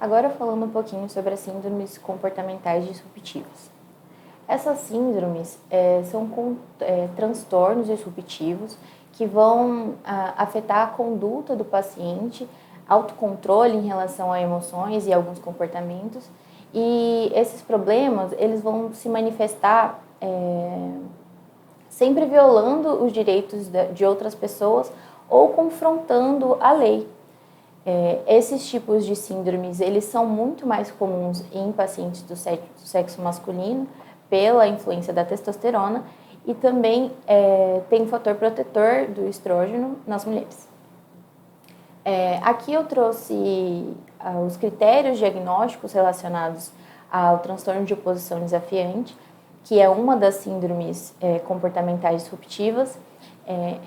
Agora falando um pouquinho sobre as síndromes comportamentais disruptivas. Essas síndromes são transtornos disruptivos que vão afetar a conduta do paciente, autocontrole em relação a emoções e alguns comportamentos. E esses problemas, eles vão se manifestar sempre violando os direitos de outras pessoas ou confrontando a lei. Esses tipos de síndromes, eles são muito mais comuns em pacientes do sexo masculino, pela influência da testosterona, e também tem um fator protetor do estrógeno nas mulheres. Aqui eu trouxe os critérios diagnósticos relacionados ao transtorno de oposição desafiante, que é uma das síndromes comportamentais disruptivas.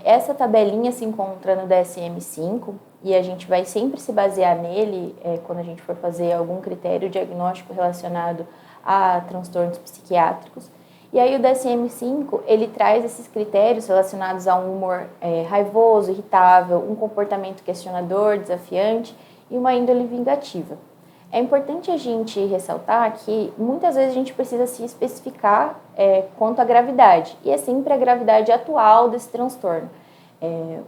Essa tabelinha se encontra no DSM-5 e a gente vai sempre se basear nele quando a gente for fazer algum critério diagnóstico relacionado a transtornos psiquiátricos. E aí o DSM-5, ele traz esses critérios relacionados a um humor raivoso, irritável, um comportamento questionador, desafiante e uma índole vingativa. É importante a gente ressaltar que muitas vezes a gente precisa se especificar quanto à gravidade, e é sempre a gravidade atual desse transtorno.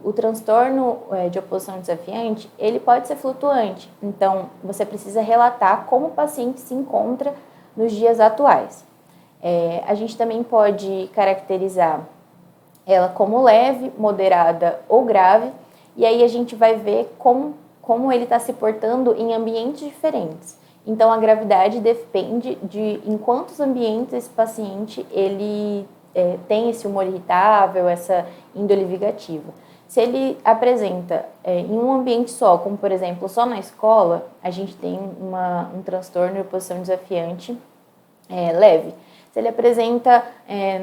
O transtorno de oposição desafiante, ele pode ser flutuante, então você precisa relatar como o paciente se encontra nos dias atuais. A gente também pode caracterizar ela como leve, moderada ou grave, e aí a gente vai ver como ele está se portando em ambientes diferentes. Então, a gravidade depende de em quantos ambientes esse paciente ele tem esse humor irritável, essa índole vingativa. Se ele apresenta em um ambiente só, como por exemplo só na escola, a gente tem um transtorno de oposição desafiante leve. Se ele apresenta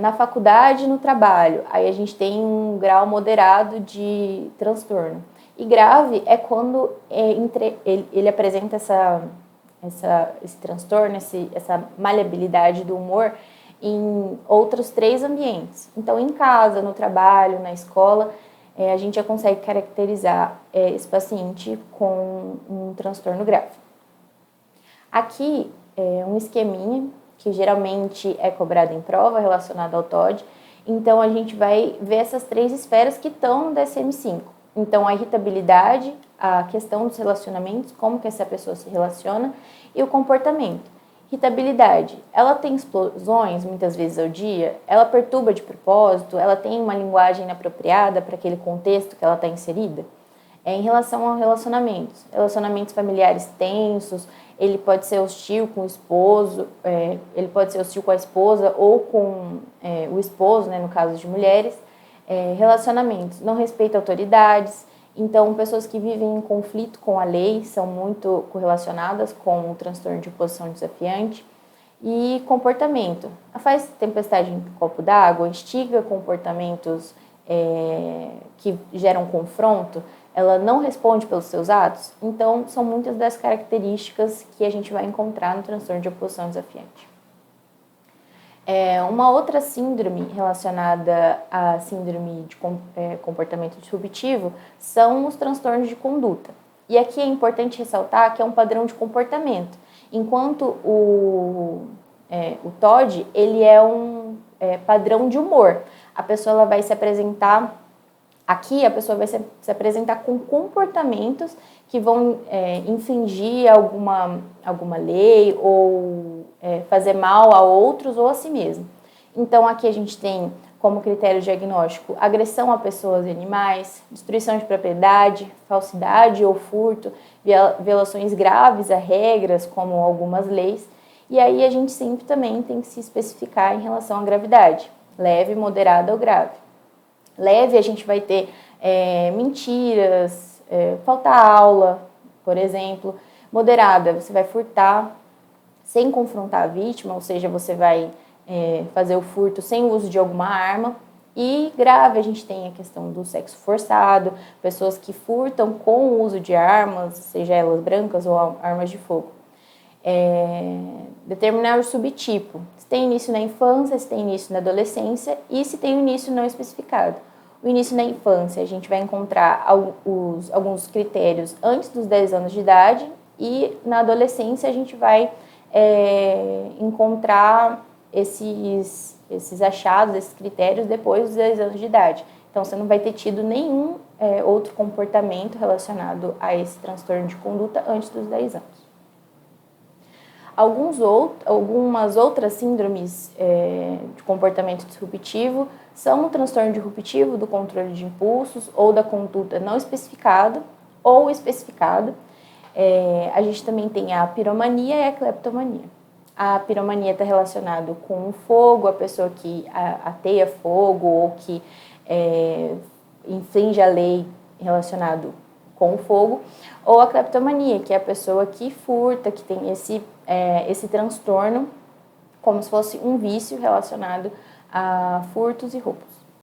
na faculdade e no trabalho, aí a gente tem um grau moderado de transtorno. E grave é quando ele apresenta esse transtorno, essa maleabilidade do humor em outros 3 ambientes. Então, em casa, no trabalho, na escola, a gente já consegue caracterizar esse paciente com um transtorno grave. Aqui é um esqueminha que geralmente é cobrado em prova relacionado ao TOD. Então, a gente vai ver essas 3 esferas que estão no DSM-5. Então, a irritabilidade, a questão dos relacionamentos, como que essa pessoa se relaciona, e o comportamento. Irritabilidade, ela tem explosões muitas vezes ao dia, ela perturba de propósito, ela tem uma linguagem inapropriada para aquele contexto que ela está inserida. Em relação a relacionamentos familiares tensos, ele pode ser hostil com o esposo, ele pode ser hostil com a esposa ou com o esposo, né, no caso de mulheres. Relacionamentos, não respeita autoridades, então pessoas que vivem em conflito com a lei são muito correlacionadas com o transtorno de oposição desafiante. E comportamento, faz tempestade em copo d'água, instiga comportamentos que geram confronto, ela não responde pelos seus atos, então são muitas das características que a gente vai encontrar no transtorno de oposição desafiante. Uma outra síndrome relacionada à síndrome de comportamento disruptivo são os transtornos de conduta. E aqui é importante ressaltar que é um padrão de comportamento, enquanto o TOD ele é um padrão de humor. A pessoa ela vai se apresentar, aqui a pessoa vai se apresentar com comportamentos que vão infringir alguma lei ou fazer mal a outros ou a si mesmo. Então, aqui a gente tem como critério diagnóstico agressão a pessoas e animais, destruição de propriedade, falsidade ou furto, violações graves a regras, como algumas leis. E aí a gente sempre também tem que se especificar em relação à gravidade, leve, moderada ou grave. Leve, a gente vai ter mentiras, faltar aula, por exemplo. Moderada, você vai furtar sem confrontar a vítima, ou seja, você vai fazer o furto sem o uso de alguma arma. E grave, a gente tem a questão do sexo forçado, pessoas que furtam com o uso de armas, seja elas brancas ou armas de fogo. Determinar o subtipo, se tem início na infância, se tem início na adolescência e se tem início não especificado. O início na infância, a gente vai encontrar alguns critérios antes dos 10 anos de idade e na adolescência a gente vai encontrar esses achados, esses critérios depois dos 10 anos de idade. Então, você não vai ter tido nenhum outro comportamento relacionado a esse transtorno de conduta antes dos 10 anos. Algumas outras síndromes de comportamento disruptivo são o transtorno disruptivo do controle de impulsos ou da conduta não especificada ou especificada. A gente também tem a piromania e a cleptomania. A piromania está relacionada com o fogo, a pessoa que ateia fogo ou que infringe a lei relacionado com o fogo, ou a cleptomania, que é a pessoa que furta, que tem esse transtorno como se fosse um vício relacionado a furtos e roubos.